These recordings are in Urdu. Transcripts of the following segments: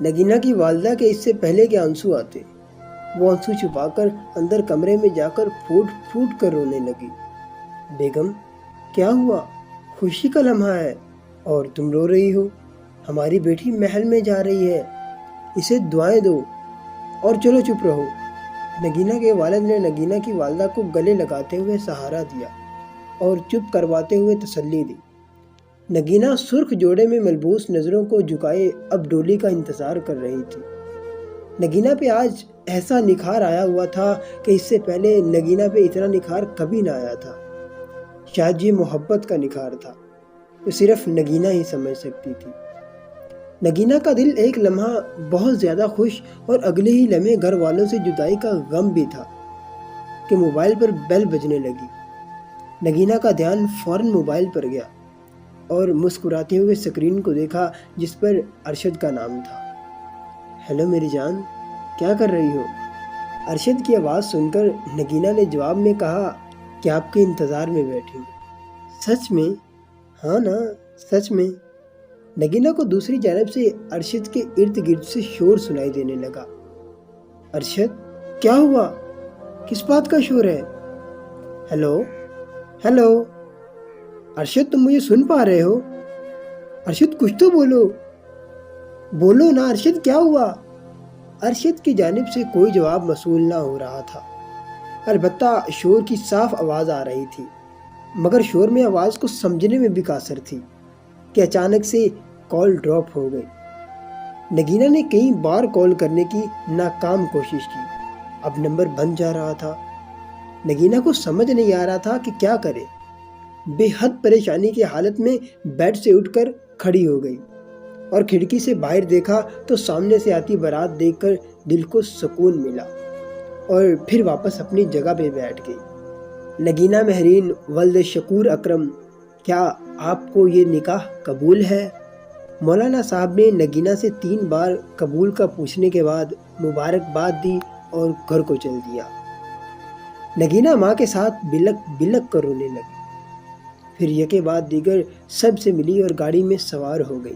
نگینہ کی والدہ کے اس سے پہلے کے آنسو آتے، وہ آنسو چھپا کر اندر کمرے میں جا کر پھوٹ پھوٹ کر رونے لگی۔ بیگم کیا ہوا؟ خوشی کا لمحہ ہے اور تم رو رہی ہو؟ ہماری بیٹی محل میں جا رہی ہے، اسے دعائیں دو اور چلو چپ رہو۔ نگینہ کے والد نے نگینہ کی والدہ کو گلے لگاتے ہوئے سہارا دیا اور چپ کرواتے ہوئے تسلی دی۔ نگینہ سرخ جوڑے میں ملبوس نظروں کو جھکائے اب ڈولی کا انتظار کر رہی تھی۔ نگینہ پہ آج ایسا نکھار آیا ہوا تھا کہ اس سے پہلے نگینہ پہ اتنا نکھار کبھی نہ آیا تھا۔ شاید یہ محبت کا نکھار تھا جو صرف نگینہ ہی سمجھ سکتی تھی۔ نگینہ کا دل ایک لمحہ بہت زیادہ خوش اور اگلے ہی لمحے گھر والوں سے جدائی کا غم بھی تھا کہ موبائل پر بیل بجنے لگی۔ نگینہ کا دھیان فوراً موبائل پر گیا اور مسکراتے ہوئے سکرین کو دیکھا جس پر ارشد کا نام تھا۔ ہیلو میری جان، کیا کر رہی ہو؟ ارشد کی آواز سن کر نگینہ نے جواب میں کہا کہ آپ کے انتظار میں بیٹھی ہوں۔ سچ میں؟ ہاں نا، سچ میں۔ نگینہ کو دوسری جانب سے ارشد کے ارد گرد سے شور سنائی دینے لگا۔ ارشد کیا ہوا؟ کس بات کا شور ہے؟ ہیلو ہیلو ارشد، تم مجھے سن پا رہے ہو؟ ارشد کچھ تو بولو، بولو نا ارشد، کیا ہوا؟ ارشد کی جانب سے کوئی جواب موصول نہ ہو رہا تھا، البتہ شور کی صاف آواز آ رہی تھی، مگر شور میں آواز کو سمجھنے میں بھی قاصر تھی کہ اچانک سے کال ڈراپ ہو گئی۔ نگینہ نے کئی بار کال کرنے کی ناکام کوشش کی، اب نمبر بند جا رہا تھا۔ نگینہ کو سمجھ نہیں آ رہا تھا کہ کیا کرے۔ بے حد پریشانی کی حالت میں بیڈ سے اٹھ کر کھڑی ہو گئی اور کھڑکی سے باہر دیکھا تو سامنے سے آتی بارات دیکھ کر دل کو سکون ملا اور پھر واپس اپنی جگہ پہ بیٹھ گئی۔ نگینہ مہرین ولد شکور اکرم، کیا آپ کو یہ نکاح قبول ہے؟ مولانا صاحب نے نگینہ سے 3 بار قبول کا پوچھنے کے بعد مبارکباد دی اور گھر کو چل دیا۔ نگینہ ماں کے ساتھ بلک بلک کر رونے لگی، پھر یکے بعد دیگر سب سے ملی اور گاڑی میں سوار ہو گئی۔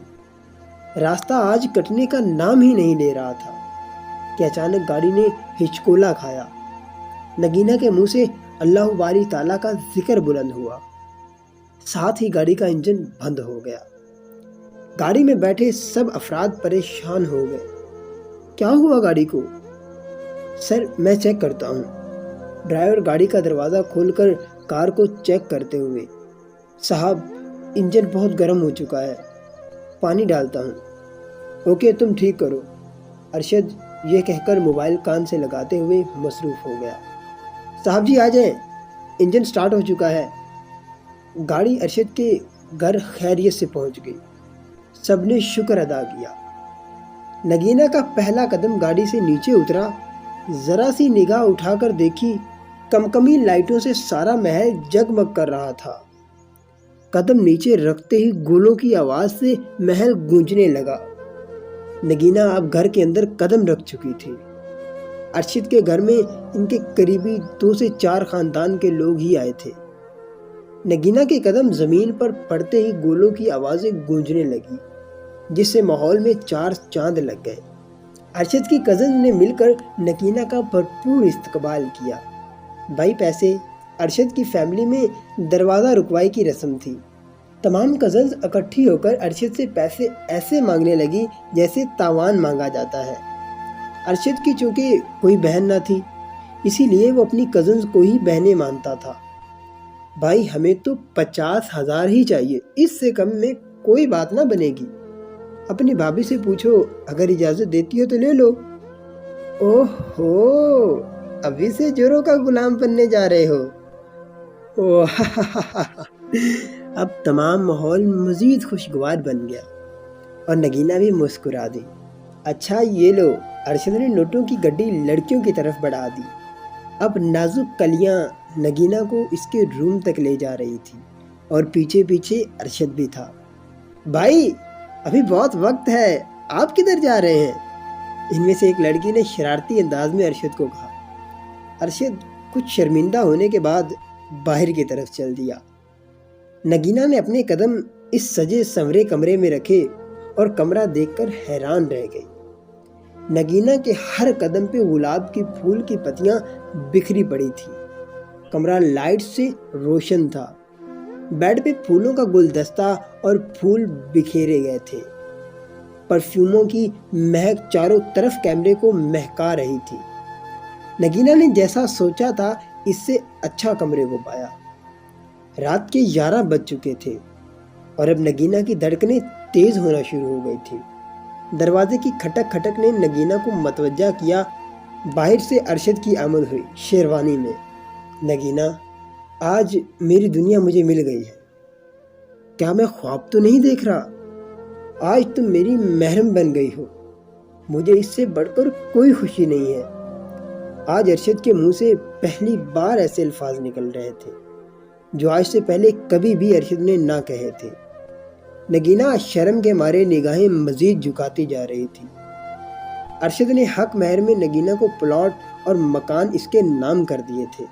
راستہ آج کٹنے کا نام ہی نہیں لے رہا تھا کہ اچانک گاڑی نے ہچکولا کھایا۔ نگینہ کے منہ سے اللہ باری تعالیٰ کا ذکر بلند ہوا، ساتھ ہی گاڑی کا انجن بند ہو گیا۔ گاڑی میں بیٹھے سب افراد پریشان ہو گئے۔ کیا ہوا گاڑی کو؟ سر میں چیک کرتا ہوں۔ ڈرائیور گاڑی کا دروازہ کھول کر کار کو چیک کرتے ہوئے، صاحب انجن بہت گرم ہو چکا ہے، پانی ڈالتا ہوں۔ اوکے تم ٹھیک کرو۔ ارشد یہ کہہ کر موبائل کان سے لگاتے ہوئے مصروف ہو گیا۔ صاحب جی آ جائیں، انجن سٹارٹ ہو چکا ہے۔ گاڑی ارشد کے گھر خیریت سے پہنچ گئی۔ سب نے شکر ادا کیا۔ نگینہ کا پہلا قدم گاڑی سے نیچے اترا، ذرا سی نگاہ اٹھا کر دیکھی، کمکمی لائٹوں سے سارا محل جگمگ کر رہا تھا۔ قدم نیچے رکھتے ہی گولوں کی آواز سے محل گونجنے لگا۔ نگینہ اب گھر کے اندر قدم رکھ چکی تھی۔ ارشد کے گھر میں ان کے قریبی 2 سے 4 خاندان کے لوگ ہی آئے تھے۔ نگینہ کے قدم زمین پر پڑتے ہی گولوں کی آوازیں گونجنے لگی، جس سے ماحول میں 4 چاند لگ گئے۔ ارشد کی کزن نے مل کر نگینہ کا بھرپور استقبال کیا۔ بھائی پیسے، ارشد کی فیملی میں دروازہ رکوائی کی رسم تھی۔ تمام کزنز اکٹھی ہو کر ارشد سے پیسے ایسے مانگنے لگی جیسے تاوان مانگا جاتا ہے۔ ارشد کی چونکہ کوئی بہن نہ تھی، اسی لیے وہ اپنی کزنز کو ہی بہنیں مانتا تھا۔ بھائی ہمیں تو 50,000 ہی چاہیے، اس سے کم میں کوئی بات نہ بنے گی۔ اپنی بھابھی سے پوچھو، اگر اجازت دیتی ہو تو لے لو۔ اوہ ہو، ابھی سے جوروں کا غلام بننے جا رہے ہو۔ اب تمام ماحول مزید خوشگوار بن گیا اور نگینہ بھی مسکرا دی۔ اچھا یہ لو، ارشد نے نوٹوں کی گڈی لڑکیوں کی طرف بڑھا دی۔ اب نازک کلیاں نگینہ کو اس کے روم تک لے جا رہی تھی اور پیچھے پیچھے ارشد بھی تھا۔ بھائی ابھی بہت وقت ہے، آپ کدھر جا رہے ہیں؟ ان میں سے ایک لڑکی نے شرارتی انداز میں ارشد کو کہا۔ ارشد کچھ شرمندہ ہونے کے بعد باہر کی طرف چل دیا۔ نگینہ نے اپنے قدم اس سجے سنورے کمرے میں رکھے اور کمرہ دیکھ کر حیران رہ گئی۔ نگینہ کے ہر قدم پہ گلاب کے پھول کی پتیاں بکھری پڑی تھی۔ کمرہ لائٹ سے روشن تھا۔ بیڈ پہ پھولوں کا گلدستہ اور پھول بکھیرے گئے تھے۔ پرفیوموں کی مہک چاروں طرف کیمرے کو مہکا رہی تھی۔ نگینہ نے جیسا سوچا تھا اس سے اچھا کمرے کو پایا۔ رات کے 11 بج چکے تھے اور اب نگینہ کی دھڑکنیں تیز ہونا شروع ہو گئی تھی۔ دروازے کی کھٹک کھٹک نے نگینہ کو متوجہ کیا۔ باہر سے ارشد کی آمد ہوئی شیروانی میں۔ نگینہ، آج میری دنیا مجھے مل گئی ہے۔ کیا میں خواب تو نہیں دیکھ رہا؟ آج تم میری محرم بن گئی ہو۔ مجھے اس سے بڑھ کر کوئی خوشی نہیں ہے۔ آج ارشد کے منہ سے پہلی بار ایسے الفاظ نکل رہے تھے جو آج سے پہلے کبھی بھی ارشد نے نہ کہے تھے۔ نگینہ شرم کے مارے نگاہیں مزید جھکاتی جا رہی تھی۔ ارشد نے حق مہر میں نگینہ کو پلاٹ اور مکان اس کے نام کر دیے تھے۔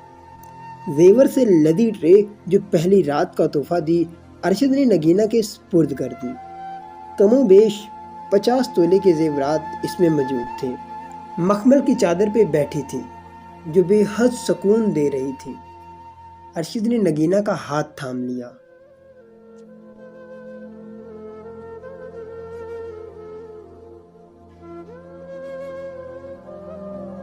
زیور سے لدی ٹرے جو پہلی رات کا تحفہ دی، ارشد نے نگینہ کے سپرد کر دی۔ کم و بیش 50 تولے کے زیورات اس میں موجود تھے۔ مخمل کی چادر پہ بیٹھی تھی جو بے حد سکون دے رہی تھی۔ ارشد نے نگینہ کا ہاتھ تھام لیا۔